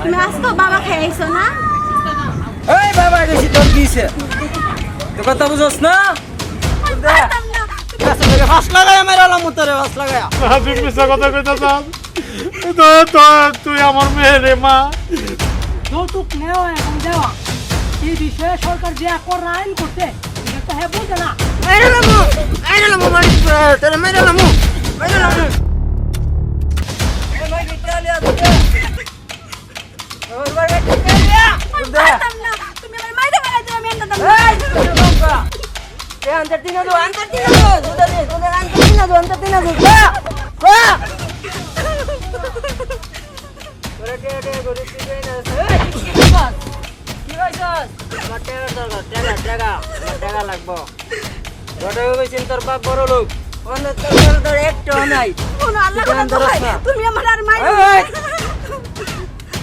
তুমি আজকে বাবা খাইছো না? এই বাবা গেছি তোর দিছে তো কথা বুঝছ না পারতাম না। ফাঁস লাগায় মেরালাম তোরে ফাঁস লাগায় তুই মিশা কথা কইতাছাস তুই আমার মেয়ে রে মা যৌতুক নেওয়া এবং দেওয়া এই বিষয়ে সরকার যে একর আইন করতে এটা হ্যাঁ বলতে না। মেরালাম মারি তোরে মেরালাম পারতাম না। তুমি আমার মাইরে বেড়াইছো, আমি এন্ড দাম। তোর বাপ বড় লোক একটু নাই কোনো আল্লাহ কথা কই, তুমি আমার আর মাইরে।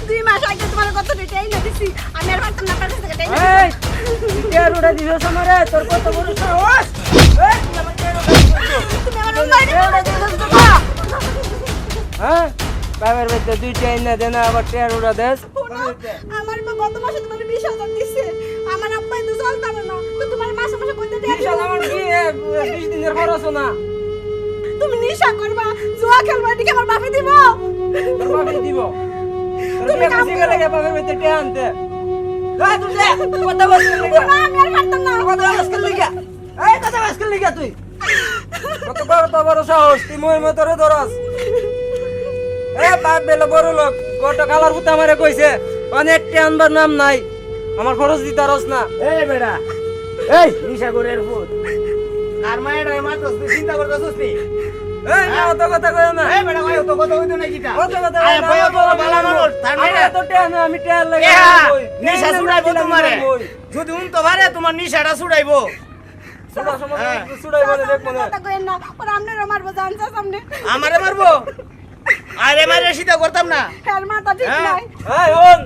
2 মাস আগে তোমার কত টাকাই না দিছি, আমি আর পারতাম না আপনার কাছে টাকা এই টিয়ার উড়া দিছস আমারে তোর কত বড় সাহস এই তুই আমার টিয়ার উড়া দিছস তুমি আমার মাইরে হ্যাঁ বাবার বেতে দুই টাইম না দেনা আবার টিয়ার উড়া দেস আমার মা গত মাসে তোমার 20,000 দিছে, আমার আব্বাই তো চলতাম না, তো তোমার মাসে মাসে কইতে বিশাল আমার কি 20 দিনের খরচ না তুমি নিশা করবা, জুয়া খেলবা, এদিকে আমার বাপে দিব। তোর বাপে দিব তোর তুমি টাকা কাম সিগা লাগে বাবার বেতে টিয়া আনতে এই তুই দে কথা বলছিস লাগা না, আমি আর পারতাম না। কথা বলছিস লাগা এই কথা বলছিস লাগা তুই কত বড় সাহস তুই মই মতরে ধরস এ বাপ বেলা বড় লোক কত কালার পুতা আমারে কইছে অনেক টিয়ানবার নাম নাই আমার খরচ দিতারস না এই বেড়া এই নিশাগরের ভূত আর মায়েরা মারছস তুই চিন্তা করতেছস নি এই না অত কথা কই না এই বেড়া কই তো কথা হইতো না কিটা অত কথা আয় ভয় তো বালা মানুষ তার মানে তো টিয়া না আমি টিয়া লাগে নিশা ছুড়াইবো তোমারে যদি উন তো পারে তোমার নিশাটা ছুড়াইবো সুড়া সময় সুড়াই বলে দেখ মনে কথা কইেন না, ওরা আমনেরও মারবো, জানছো সামনে। আমারে মারবো আরে মারে সিধা করতাম না হ্যাঁ, মাথা ঠিক হ্যাঁ। নাই। এই ওন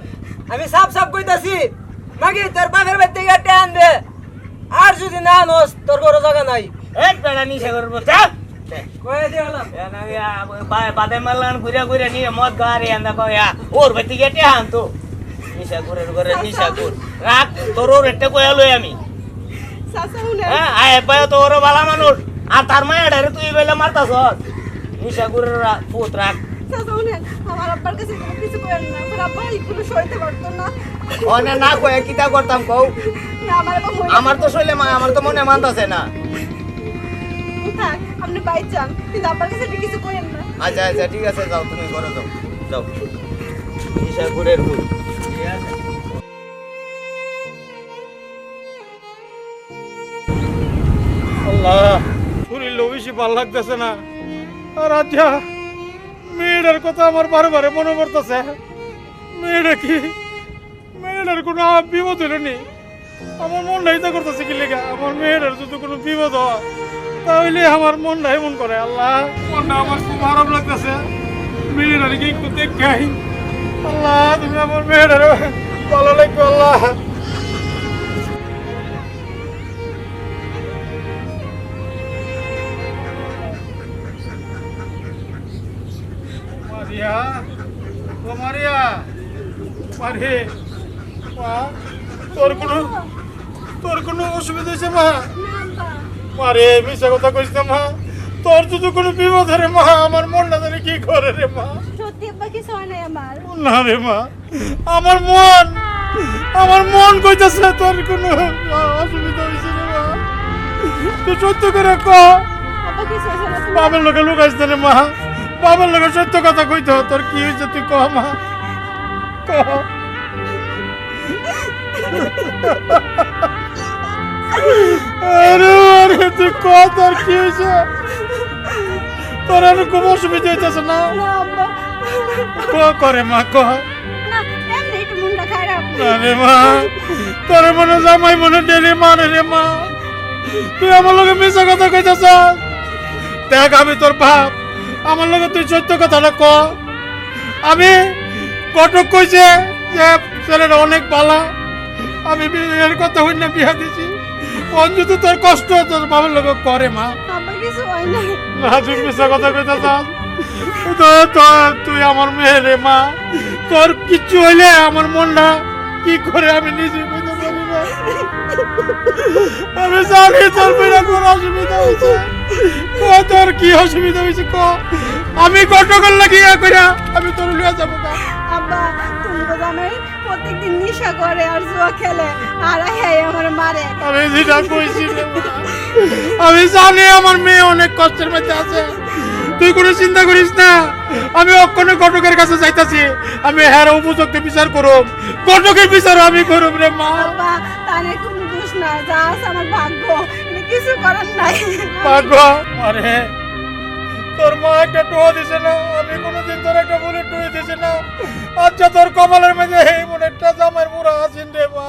আমি সাপ কইতাছি মাগি তোর বাপের বাড়িতে গিয়ে টিয়া আনবে আর যদি না আনস তোর বড় জায়গা নাই এই বেড়া নিশাগরের ভূত চাপ কয়ে দিলাম বাদে মারলান ঘুরে নিয়ে মদ গাড়ি আন্দা কয়া ওর বেতি গেটে আন তো নিশাগরের ঘরে নিশাগর রাখ তোর ওর একটা কয়া লই আমি চাচা উনি হ্যাঁ আয় পায় তো ওর বালা মানুষ আর তার মায়ের তুই বেলে মারতাস নিশাগরের ভূত রাখ চাচা উনি আমার আব্বার কাছে কোনো কিছু কইেন না, আমার আব্বা এগুলো সইতে পারতো না। ওনে না কয়ে কিতা করতাম কও না, আমার আব্বা আমার তো শৈলে আমার তো মনে মানতাছে না থাক, আপনি বাইর যান, কিন্তু আব্বার কাছে আপনি কিছু কইেন না। আচ্ছা আচ্ছা ঠিক আছে যাও তুমি ঘরে যাও যাও নিশাগরের ভূত ঠিক আছে আল্লাহ শরীর বেশি ভাল লাগতেছে না আর আচ্ছা মেয়েটার কথা আমার বারে মনে পড়তেছে মেয়েটার কোনো বিপদ হলো নি আমার মনটা ইচ্ছা করতেছে কি লেখা আমার মেয়েটার যদি কোনো বিপদ হয় তাহলে আমার মনটা এমন করে আল্লাহ মনটা আমার খুব খারাপ লাগতেছে মেয়েটার কি একটু দেখাই আল্লাহ তুমি আমার মেয়েটার ভালো লাগবে আল্লাহ মারিয়া ও মারিয়া মারে মা তোর কোনো অসুবিধা হয়েছে মা মারে মিশা কথা কইস না মা তোর যদি কোনো বিপদ রে মা আমার মনটা জানি কি করে রে মা সত্যি আব্বা কিছু হয় নাই আমার। না রে মা আমার মন কইতাছে তোর কোনো অসুবিধা হয়েছে রে মা তুই সত্য করে ক আব্বা কিছু হয়েছে না তোমার? বাবার লোকে লুকাইস না রে মা বাবার লোকে সত্য কথা কইতে তোর কি হয়েছে তুই ক মা ক আরে তুই ক তোর কি হয়েছে তোর আর কোনো অসুবিধা হইতেছে না না আব্বা, ক করে মা ক না, এমনি একটু মনটা খারাপ। না রে মা তোর মনে জামাই মনে ডেলি মানে রে মা তুই আমার লগে মিছা কথা কইতেছ দেখ আমি তোর বাপ আমার লগে তুই সত্য কথাটা ক আমি কটক কইছে যে ছেলেটা অনেক ভালো আমি বিয়ের কথা হই না বিয়া দিছি কোন যদি তোর কষ্ট তোর বাবার লগে করে মা আব্বা কিছু হয় নাই। না তুই মিছা কথা কইতেছ তুই আমার মেয়ে রে মা তোর কিচ্ছু হইলে আমার মনটা কি করে আমি নিজে বুঝতে পারি না। আমি জানি তোর বিনা কোনো অসুবিধা হয়েছে। তোর কি অসুবিধা হয়েছে ক, আমি কটকল লাগিয়ে কইরা আমি তোর লিয়ে যাবো না। আব্বা তুমি তো জানোই প্রত্যেকদিন নেশা করে আর জুয়া খেলে আর হ্যাঁ আমার মারে। আমি যেটা কইছি রে মা, আমি জানি আমার মেয়ে অনেক কষ্টের মধ্যে আছে, তুই কোনো চিন্তা করিস না। আমি অক্ষণে ঘটকের কাছে যাইতাছি, আমি হ্যাঁ উপযুক্ত বিচার করব, ঘটকের বিচার আমি করব রে মা। আব্বা তার কোনো দোষ না, যা আছে আমার ভাগ্য, এটা কিছু করার নাই। ভাগ্য আরে তোর মা একটা টোয়া দিছে না, আমি কোনোদিন তোর একটা বলে টুয়ে দিছে না। আচ্ছা তোর কপালের মধ্যে এই মনে একটা জামাইয়ের মুড়া আছেন রে মা,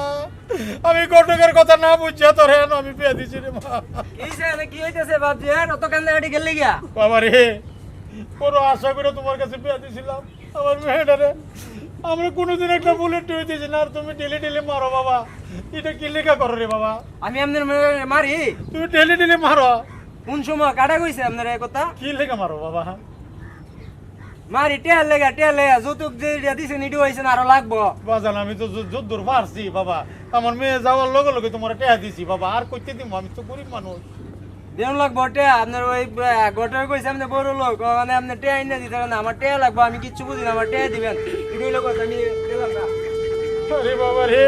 আমি ঘটকের কথা না বুঝছি তোর হ্যাঁ আমি পেয়ে দিছি রে মা। কি হইতেছে বাপজি? অত কান্দাকাটি গেলে গিয়া বাবা রে, কোনো আশা করে তোমার কাছে পেয়ে দিছিলাম আমার মেয়েটারে, আমরা কোনোদিন একটা বুলেট টুয়ে দিয়েছি না, আর তুমি ডেলি ডেলি মারো বাবা। এটা কি লেখা করো রে বাবা? আমি আপনার মেয়েরে মারি? তুমি ডেলি ডেলি মারো? কোন সময় কাটা কইছে আপনার এই কথা? কি লেখা মারো বাবা? মারি টেয়ার লেগা যৌতুক যে দিছেন ইডি হয়েছে না, আরো লাগবো। বাজান আমি তো যদ্দূর পারছি বাবা, আমার মেয়ে যাওয়ার লগে লগে তোমার টেয়া দিছি বাবা, আর কইতে দিব? আমি তো গরিব মানুষ। দেন লাগবো টেয়া? আপনার ওই গোটার কইছে আপনি বড় লোক, মানে আপনি টেয়া এনে দিতে না, আমার টেয়া লাগবো, আমি কিচ্ছু বুঝি না, আমার টেয়া দিবেন। ইডি হইলো কথা, আমি দিলাম না। আরে বাবা রে,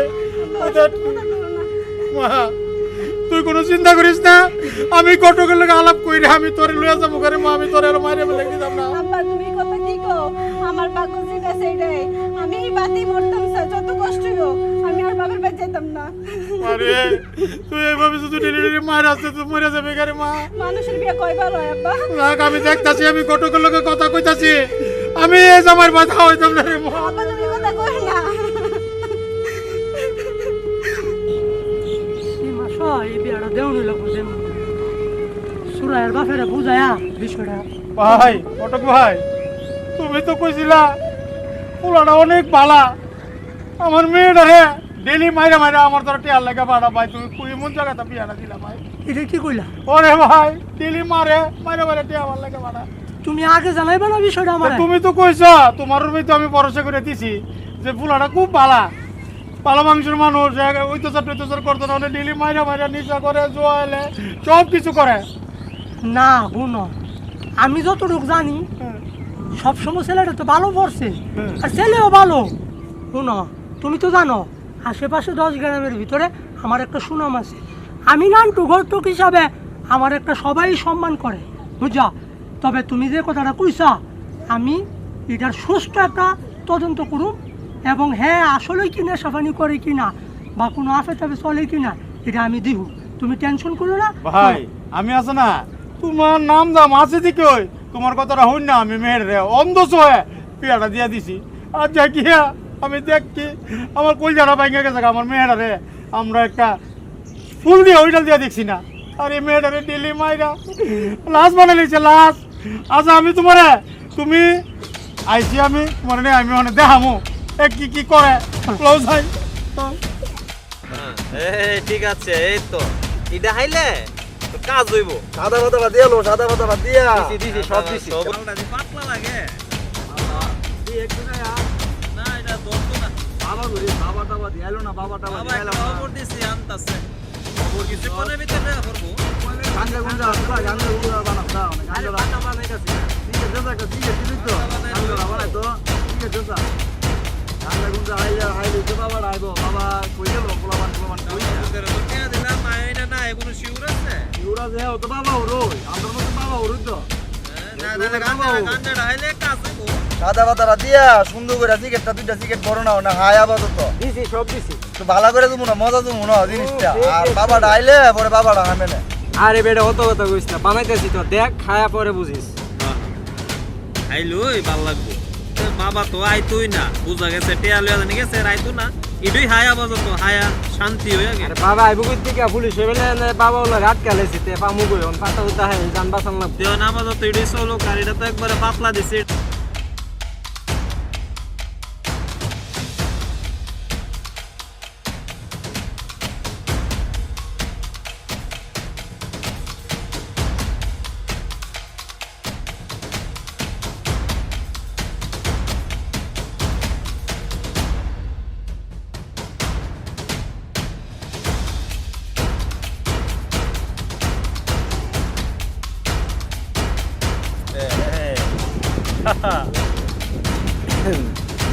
মা তুই কোনো চিন্তা করিস না, আমি কটকের লোক আলাপ করি, আমি তোরে লইয়া যাবো ঘরে মা, আমি তোরে আর মাইরে ফেলে দিতাম না। আব্বা তুমি কথা কি কও? আমার ভাগ্য যেটা সেটাই, আমি এই বাতি মরতাম স্যার, যত কষ্ট হোক আমি আর বাবার বাড়ি যেতাম না। আরে তুই এইভাবে যদি ডেলি ডেলি মায়ের আসতে তুই মরে যাবে ঘরে মা। মানুষের বিয়ে কয়বার হয় আব্বা? রাখ, আমি দেখতাছি, আমি কটকের লোকের কথা কইতাছি, আমি এই জামার বাধা হইতাম না রে মা। আব্বা তুমি কথা কই না। এই মাস এই বিয়াটা দেউনি লোক সুরায়ের বাপেরা বুঝায়া বিষয়টা। ভাই কটক ভাই, তুমি তো কইছিলা পোলাটা অনেক বালা, আমার মেয়েটা রে ডেলি মাইরা মাইরা আমার তোর টেয়ার লেগে বাড়া ভাই, তুমি কুড়ি মন জায়গাটা বিয়াটা দিলা ভাই। এটা কি কইলা? ওরে ভাই ডেলি মারে মাইরা মাইরা টেয়া আমার লেগে বাড়া। তুমি আগে জানাইবা না বিষয়টা আমার? তুমি তো কইছ, তোমার উপরে তো আমি ভরসা করে দিছি যে পোলাটা খুব বালা, পালা মাংসের মানুষ, অত্যাচার করতো না, ডেলি মাইরা মাইরা নিশা করে, জোয়ালে সব কিছু করে। না শুনো, আমি যতটুকু জানি সবসময় ছেলেটা তো ভালো পড়ছে, আর ছেলেও ভালো। শুনো তুমি তো জানো আশেপাশে 10 গ্রামের ভিতরে আমার একটা সুনাম আছে, আমি নান্টু ঘটক হিসাবে আমার একটা সবাই সম্মান করে, বুঝা? তবে তুমি যে কথাটা কইছা, আমি এটার সুষ্ঠু একটা তদন্ত করুম, এবং হ্যাঁ আসলে কি নেশাপানি করে কিনা বা কোনো আফে টাফে চলে কিনা এটা আমি দিব, তুমি টেনশন করো না ভাই। আমি আছে না, তোমার নাম দাম আছে দিকে ওই তোমার কথাটা হই না, আমি মেয়ের রে অন্ধ হয়ে পিয়াটা দিয়া দিছি, আর যা গিয়া আমি দেখছি আমার কলজাটা ভাঙে গেছে, আমার মেয়েরা রে আমরা একটা ফুল দিয়ে ওইটা দিয়ে দেখছি না, আর এই মেয়েটা রে ডেলি মাইরা লাশ বানাই লিছে লাশ। আচ্ছা আমি তোমার তুমি আইছি, আমি তোমার আমি মানে দেখামো কি কি করে ক্লোজ হয়। ঠিক আছে, এই তো এটা হাইলে তো কাজ হইব। সাদা ভাতা বাদ দিয়া লো, সাদা ভাতা বাদ দিয়া দিছি সব দিছি। পাতলা লাগে না, এটা দরতো না। বাবা ধরি বাবা টাবা দিয়ালো না, বাবা টাবা দিয়ালো না। খবর দিছি আনতাছে, খবর কিছুক্ষণের ভিতরে করবো। গাঞ্জা গুঞ্জা গাঞ্জা গুঞ্জা বানাও দাও না, গাঞ্জা বানাও বানাইতাছি। ঠিক আছে দাদা, ঠিক আছে দিলি তো গাঞ্জা বানাই তো, ঠিক আছে দাদা। গাঞ্জা গুঞ্জা হাইলে তো বাবা আইবো, বাবা কই গেল পোলাবান কই না। দিলাম মাইনা না, এগুলো শিউর আছে ইউরা যে ও তো বাবা ওরই, আমরা মত বাবা ওরই তো। না গাঞ্জা হাইলে কাজ হইব। সাদা পাতা দিয়া সুন্দর করে সিগারেটটা 2টা সিগারেট বড় নাও না, হাই আপাতত দিছি সব দিছি। তো ভালো করে তুমি না, মজা তুমি না জিনিসটা। আর বাবাটা আইলে পরে বাবাটা হামে না। আরে বেটা অত কথা কইস না, বানাইতেছি তো, দেখ খায়া পরে বুঝিস। আইলই ভাল লাগবো। বাবা তো আইতোই না, বুঝা গেছে টেয়া লইয়া জানি গেছে, আইতো না। ইডুই হায়া বাজত, হায়া শান্তি হয়ে গেল। আরে বাবা আইবো কই থেকে, পুলিশ হইলে বাবা ওলা রাত কালেছি তে পামু কই অন পাতা উতা হয় জান বাঁচান লাগবে। দেও না বাজত ইডুই চলো, গাড়িটা তো একবারে পাতলা দিছে।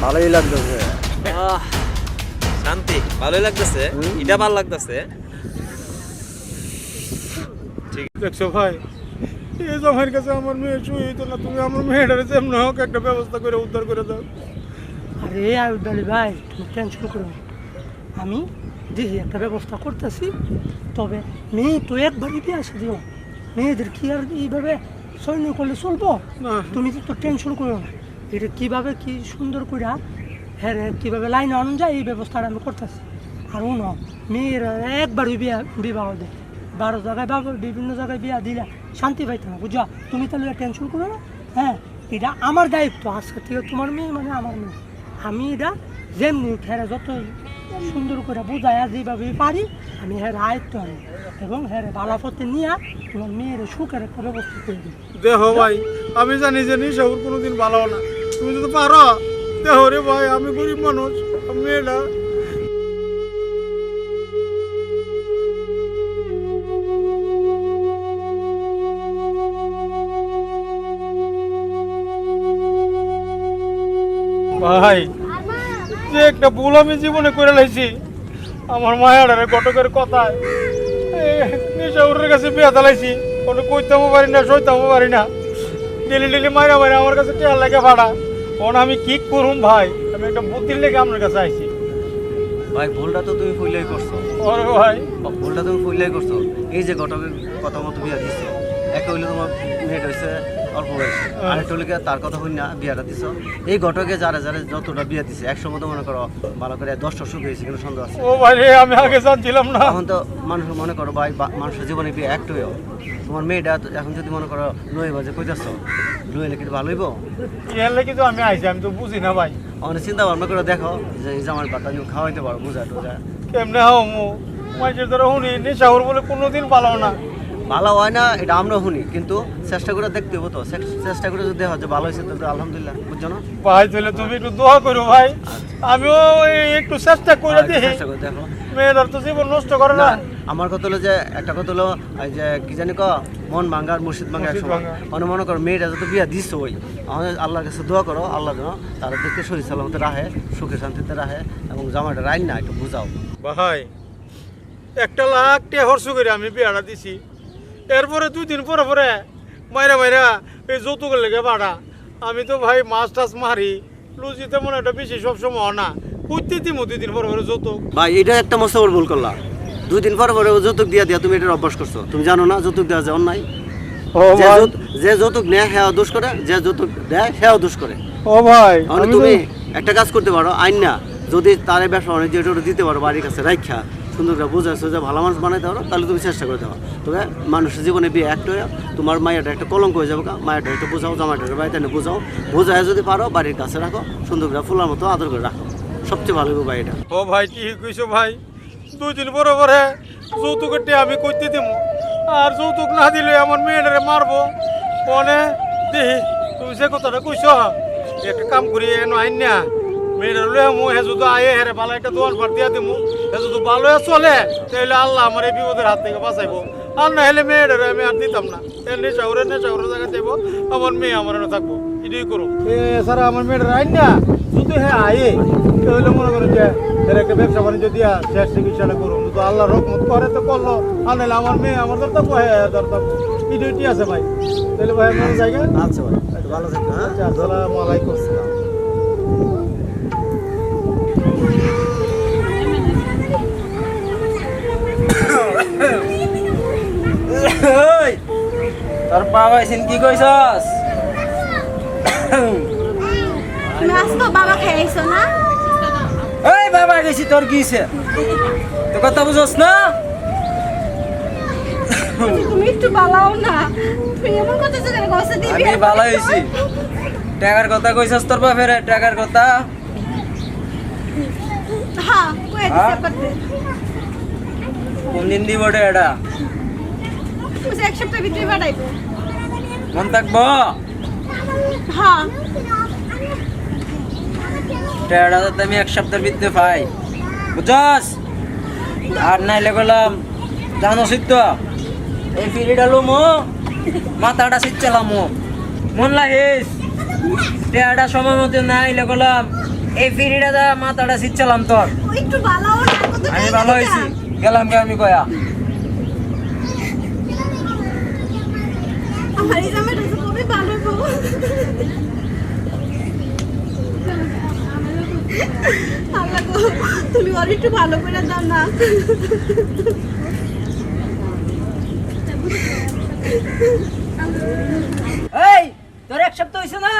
ভালোই লাগতেছে। শান্তি ভালোই লাগতেছে, এটা ভালো লাগতেছে। দেখছো ভাই, এই জমার কাছে আমার মেয়ে শুয়ে হইতো না, তুমি আমার মেয়েটারে যেমন হোক একটা ব্যবস্থা করে উদ্ধার করে দাও। আরে আয়ুব আলী ভাই, তুমি টেনশন করো না। আমি দেখি একটা ব্যবস্থা করতেছি। তবে মেয়ে তো একবারই দিয়ে আসে দিও, মেয়েদের কি আর এইভাবে সৈন্য করলে চলবো? না। তুমি তো টেনশন করো না, এটা কীভাবে কি সুন্দর করে হ্যাঁ কীভাবে লাইনে আনুন যায় এই ব্যবস্থাটা আমি করতেছি। আর উনো মেয়েরা একবারই বিবাহ দেয়, 12 জায়গায় বা বিভিন্ন জায়গায় বিয়া দিলে শান্তি পাইতে না, বুঝা? তুমি তাহলে টেনশন করো না। হ্যাঁ, এটা আমার দায়িত্ব, আজকে থেকে তোমার মেয়ে মানে আমার মেয়ে। আমি এটা যেমনি হ্যাঁ যত সুন্দর করে বোঝায় যেভাবে পারি আমি হ্যাঁ আয়ত্ত আনি এবং হ্যাঁ ভালো পথে নিয়ে তোমার মেয়ের সুখের একটা ব্যবস্থা করে দিই। দেখো ভাই, আমি জানি যে নিশাউর কোনোদিন ভালো না, তুমি যদি পারো দেখো রে ভাই, আমি গরিব মানুষ, মেয়েটা ভাই, যে একটা ভুল আমি জীবনে করে লাইছি, আমার মায়াডারে ঘটকের কথায় নিশাউরের কাছে বিয়া দালাইছি, কোনো কইতেও পারি না, সইতেও পারি না, ডেলি ডেলি মাইরা মাইরা আমার কাছে টেয়ার লাগে ভাড়া। এখন আমি কি করুম ভাই, আমি একটা বুদ্ধির লেগে আপনার কাছে আইছি। ভাই ভুলটা তো তুমি ফুইলাই করছো, ওরে ভাই, ভুলটা তুমি ফুইলাই করছো। এই যে ঘটকের কথা মতো বিয়া দিছো, একে হইলে তোমার মেয়েটা হয়েছে অল্প বয়সে, আরেকটা হইলে তার কথা হই না বিয়াটা দিছো। এই ঘটকে যারা যারা যতটা বিয়া দিছে একসময় তো মনে করো ভালো করে 10টা সুখ হয়েছে, কিন্তু সন্দেহ আছে। ও ভাই রে, আমি আগে জানছিলাম না। এখন তো মানুষ মনে করো ভাই, মানুষের জীবনে বিয়ে একটাই। তোমার মেয়েটা এখন যদি মনে করো লই বাজে কইতাছ, লইলে কিন্তু ভালো হইব। এর লেগে তো আমি আইছি, আমি তো বুঝি না ভাই। অনেক চিন্তা ভাবনা করে দেখো যে এই জামার বাটা তুমি খাওয়াইতে পারো, বুঝা টোজা। কেমনে হাও মু মাইজের দ্বারা শুনি নিশাউর বলে কোনোদিন ভালো না। ভালো হয় না এটা আমরা শুনি, কিন্তু চেষ্টা করে দেখতে হবো তো। চেষ্টা করে যদি দেখা যায় ভালো হয়েছে তো আলহামদুলিল্লাহ, বুঝছো না ভাই তাহলে তুমি একটু দোয়া করো ভাই, আমিও একটু চেষ্টা করে দেখি। চেষ্টা করে দেখো। মেয়েদের তো জীবন নষ্ট করে না। আমার কথা হলো যে একটা কথা হলো এই যে কি জানি ক মন ভাঙ্গার মুর্শিদ ভাঙ্গা এক সময়। অনেক মনে করো মেয়েটা যত বিয়া দিচ্ছ ওই আমাদের আল্লাহর কাছে দোয়া করো, আল্লাহ যেন তারা দেখতে শরীর সালামতে রাখে, সুখে শান্তিতে রাখে, এবং জামাটা রাইন না একটু বুঝাও। ভাই 1 লাখ টাকা খরচ করে আমি বিয়াটা দিছি, এরপরে 2 দিন পরে পরে মাইরা মাইরা এই যৌতুকের লেগে ভাড়া। আমি তো ভাই মাছ টাছ মারি, লুচি তেমন একটা বেশি সবসময় হয় না, কুইতে দিমু 2 দিন পরে পরে যৌতুক। ভাই এটা একটা মস্ত বড় ভুল করলা। 2 দিন পর পরে যৌতুক দিয়া দিয়া তুমি এটার অভ্যাস করছো। তুমি জানো না যৌতুক দেওয়া যায় অন্যায়? যে যৌতুক নেয় হ্যাঁ দোষ করে, যে যৌতুক দেয় হ্যাঁ দোষ করে। ও ভাই, মানে তুমি একটা কাজ করতে পারো, আইন না যদি তারে ব্যবসা বাণিজ্য এটা দিতে পারো বাড়ির কাছে রাখা, সুন্দর করে বোঝায় সোজা ভালো মানুষ বানাইতে পারো, তাহলে তুমি চেষ্টা করে দেওয়া। তবে মানুষের জীবনে বিয়ে একটা হয়ে তোমার মায়েরটা একটা কলঙ্ক হয়ে যাবে, মায়েরটা একটু বোঝাও, জামাইটার বাড়িতে এনে বোঝাও, বোঝায় যদি পারো বাড়ির কাছে রাখো, সুন্দর করে ফুলার মতো আদর করে রাখো, সবচেয়ে ভালো হবে ভাই এটা। ও ভাই ঠিক কইছো ভাই, 2 দিন পরে পরে যৌতুকের টাকা আমি কইতে দিমু, আর যৌতুক না দিলে আমার মেয়েটারে মারবো। কোনে দেখি তুমি যে কথাটা কইছো, একটা কাম করি এন আইন না মেয়েটার লয়ে মু হে যদি আয়ে হেরে ভালো একটা দোয়ান ফাট দিয়া দিমু, হে যদি ভালো চলে তাহলে আল্লাহ আমার এই বিপদের হাত থেকে বাঁচাইবো। আর না হলে মেয়েটারে আমি আর দিতাম না, নেশাউরে জায়গা যাইবো, আমার মেয়ে আমার থাকবো, এটাই করো। এছাড়া আমার মেয়েটার আইন না যদি হ্যাঁ আয়ে তাহলে মনে করেন যে এর একটা ব্যবসা বাণিজ্য দিয়া শেষ চিকিৎসাটা করুন, যদি আল্লাহ রহমত করে তো করলো, আর নাহলে আমার মেয়ে আমার দর থাকবো, হ্যাঁ দর থাকবো, এটি আছে ভাই। তাহলে ভাই আমার জায়গা আচ্ছা ভাই, ভালো থাকবে। হ্যাঁ, আসসালামু আলাইকুম। তোর বাবা এসেন কি কইছস? তুমি আজকে বাবা খাইছো না? এই বাবা গেছি, তোর কিছে তো কথা বুঝছস না? তুমি একটু বালাও না, তুমি এমন কথা যেখানে কইছে দিবি। আমি ভালো হইছি। টাকার কথা কইছস তোর বাপের, টাকার কথা? হ্যাঁ, কই দিছে করতে। কোন দিন দিব এটা? তুমি 1 সপ্তাহ ভিতরে বাড়াইবো। মন থাকবো? হ্যাঁ, টাকাটা তো আমি 1 সপ্তাহের ভিতরে পাই, বুঝছস? আর নাইলে গেলাম জানোসই তো এই ফিরিটা লুমো, মাথাটা সিচ্ছালাম, মন লাগিস টেয়াটা সময় মতো না এলে গেলাম এই ফিরিটা দা মাথাটা ছিচ্ছিলাম তোর ও একটু ভালো না কত আমি ভালো হয়েছি গেলাম গে আমি কয়া আমার এই জামাইটা তো খুবই ভালো গো আল্লাহ গো তুমি ওর একটু ভালো করে দাও না এই তোর এক সপ্তাহ হয়েছে না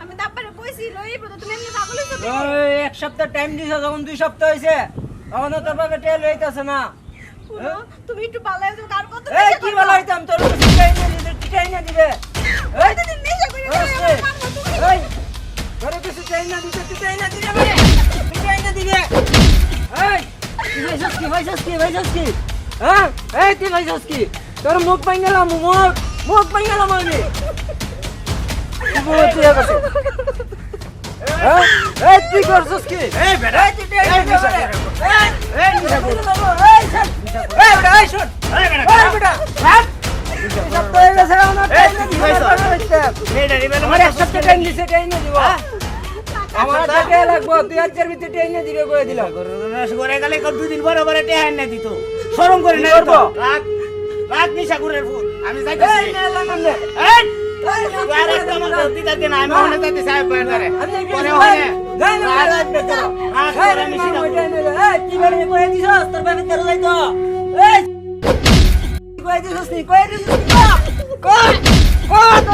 আমি তারপরে কইছি লইব তো তুমি এমনি পাগল হইছো কেন? ওই এক সপ্তাহ টাইম দিছ যখন 2 সপ্তাহ হয়েছে তখন তোর বাবা টেল হইতাছে না পুরো, তুমি একটু ভালো হইছো কার কত এই কি বলা হইতাম তোর টিকাই না দিবে এই তুমি নেশা করে ওস্তে, এই ঘরে কিছু চাই না দিতে টিকাই না দিবে মানে টিকাই না দিবে এই কি ভাইছস কি হ্যাঁ এই তুই ভাইছস কি তোর মুখ পাই গেলাম মুখ পাই গেলাম আমি কি বলছিস গেছে হ্যাঁ এই তুই করছস কি এই বেটা এই তুই এই নিশা করে এই নিশা করে এই বেটা এই শুন এই বেটা হ্যাঁ সব তো এই গেছে আমার টাইম না দিবে আমার এক সপ্তাহ টাইম দিছে টাইম না দিব আমার টাকা লাগবে তুই আজকের ভিতরে টাইম না দিবে কই দিলাম করে গেলে 2 দিন পরে পরে টেহাই না দিত শরম করে না তো রাখ রাখ নিশা করে ফুল আমি যাইতাছি এই না লাগাম দে এই আরে তোমার দিতা দিন আমি মনে যাইতে সাহেব পরে ধরে পরে হয় গাই না লাগবে তো এই মিশি না এই কি বলে কই দিছস তোর বাবা তেল লই তো এই কই দিছস নি কই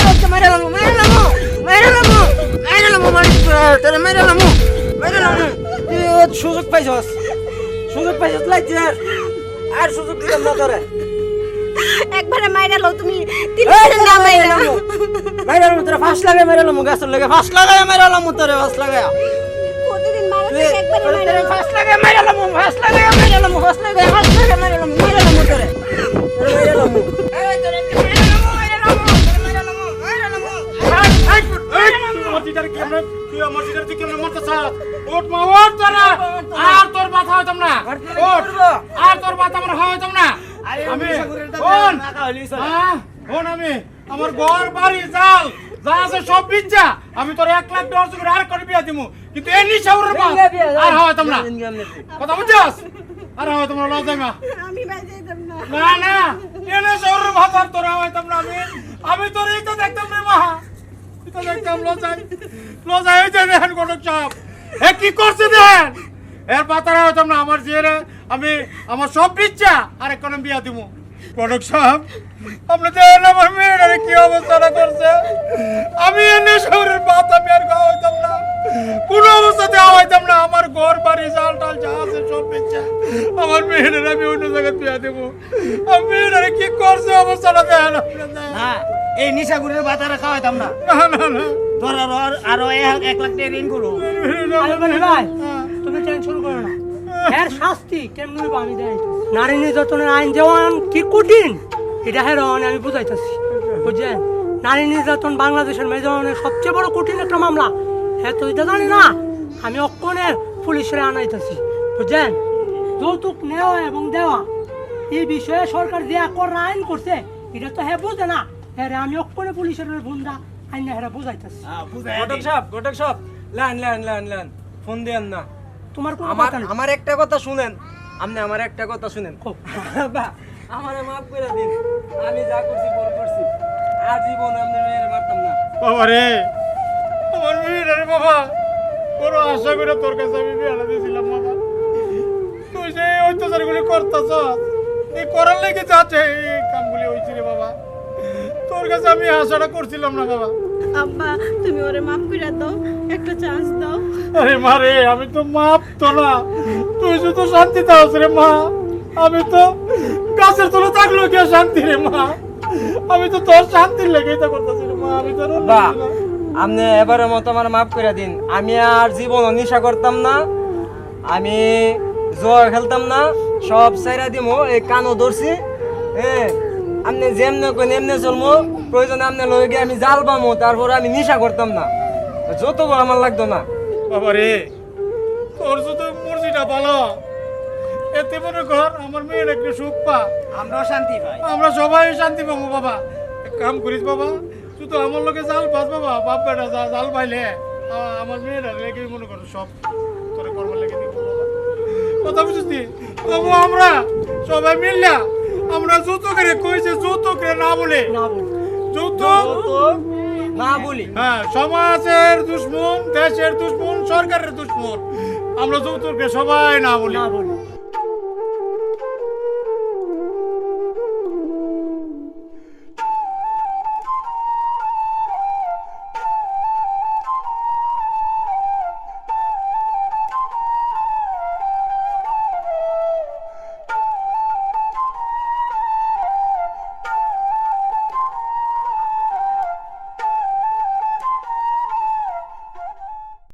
তোর মেরে লামু তোর মেরে লামু তুই ও সুযোগ পাইছস লাগছে আর সুযোগ দিলাম না তোরে একবারে মাইরা লও তুমি তিন দিন না মাইরা মাইরা লামু তোরে ফাঁস লাগে মাইরা লামু গাছের লাগে ফাঁস লাগায় মাইরা লামু তোরে ফাঁস লাগায় প্রতিদিন মারা থেকে একবারে মাইরা লও ফাঁস লাগে মাইরা লামু ফাঁস লাগে মাইরা লামু ফাঁস লাগে মাইরা লামু তোরে মাইরা লামু এই তোরে মাইরা লামু মসজিদের কেমনে তুই মসজিদের দিকে কেমনে মারতেছাস ওঠ মা ওঠ তোরা আর তোর মাথা হইতাম না ওঠ আর তোর মাথা আমার হইতাম না আমি কোন কোন আমি আমার ঘর বাড়ি জাল যা আছে সব বিচ্ছা আমি তোর 1 লাখ টাকা করে আর করে বিয়া দিমু কিন্তু এই নিশাউরের বাপ আর হইতাম না কথা বুঝছস আর হইতাম না লজাই মা আমি বাই যাইতাম না না না এনে শহরের ভাত আর তোর হইতাম না আমি তোর এই তো দেখতাম রে মা তো দেখতাম লজাই হইতে দেখেন কোন চাপ এ কি করছে দেখেন এর পাতারা হইতাম না আমার জিয়ারে আমি আমার সব বিচ্ছা আর এখন বিয়া দিমু প্রডক্ট সাহেব আপনি দেখেন আমার মেয়ের কি অবস্থাটা করছে আমি এনে শহরের ভাত আমি আর খাওয়া হইতাম না কোন অবস্থাতে হইতাম না আমার ঘর বাড়ি চাল টাল যা আছে সব বিচ্ছা আমার মেয়ের আমি অন্য জায়গায় বিয়া দেবো আমি মেয়ের কি করছে অবস্থাটা দেখেন না এই নিশাগুরের বাতারা খাওয়াইতাম না না তোর আরো 1 লাখ টাকা ঋণ করো আরে ভাই তুমি টেনশন করো না এর শাস্তি কেমন হইব আমি দেই নারী নির্যাতনের আইন যেমন কি কঠিন এটা হেরন আমি বুঝাইতাছি বুঝছেন নারী নির্যাতন বাংলাদেশের মেজনের সবচেয়ে বড় কঠিন একটা মামলা হ্যাঁ তো এটা জানি না আমি অক্ষণে পুলিশের আনাইতাছি বুঝছেন যৌতুক নেওয়া এবং দেওয়া এই বিষয়ে সরকার যে কর আইন করছে এটা তো হ্যাঁ বুঝে না হ্যাঁ আমি অক্ষণে পুলিশের ভুন্দা আইন না হ্যাঁ বুঝাইতাছি ঘটক সাহেব লান ফোন দেন না তোমার কোনো আমার কথা নেই আমার একটা কথা শুনেন আপনি আমার একটা কথা শুনেন বা আমারে মাফ করে দিন আমি যা করছি ভুল করছি আজীবন আপনার মেয়ের মারতাম না বাবা রে আমার মেয়ের রে বাবা বড় আশা করে তোর কাছে আমি বিয়া দিয়েছিলাম বাবা তুই যে অত্যাচারগুলি করতেছ এই করার লেগে যাচ্ছে এই কামগুলি হয়েছে রে বাবা তোর কাছে আমি আশাটা করছিলাম না বাবা আব্বা তুমি ওরে মাফ করে দাও একটা চান্স দাও আরে মা রে আমি তো মাপ তো না তুই শুধু শান্তি দাওস রে মা আমি তো গাছের তলে থাকলো কে শান্তি রে মা আমি তো তোর শান্তির লেগেই তো করতেছি রে মা আমি তোর বা আপনি এবারের মতো আমার মাফ করে দিন আমি আর জীবন নেশা করতাম না আমি জোয়া খেলতাম না সব সাইরা দিমু এই কানও ধরছি হ্যাঁ আপনি যেমনে কোন এমনি চলমু প্রয়োজনে আপনি লয়ে গিয়ে আমি জাল পামু তারপর আমি নেশা করতাম না যত আমার লাগতো না বাবা রে তোর শুধু মর্জিটা ভালো এতে মনে ঘর আমার মেয়ের একটু সুখ পা আমরাও শান্তি পাই আমরা সবাই শান্তি পাবো বাবা এক কাম করিস বাবা তুই তো আমার লোকে জাল পাস বাবা, বাপ বেটা জাল পাইলে আমার মেয়েরা লেগে মনে করো সব তোরে করবার লেগে দিব বাবা। কথা বুঝছিস নি? তবু আমরা সবাই মিললা আমরা যৌতুকের কইছে যৌতুকের না বলে, না বল যৌতুক না বলি হ্যাঁ সমাজের দুশ্মন, দেশের দুশ্মন, সরকারের দুশ্মন। আমরা যৌতুককে সবাই না বলি। না বলি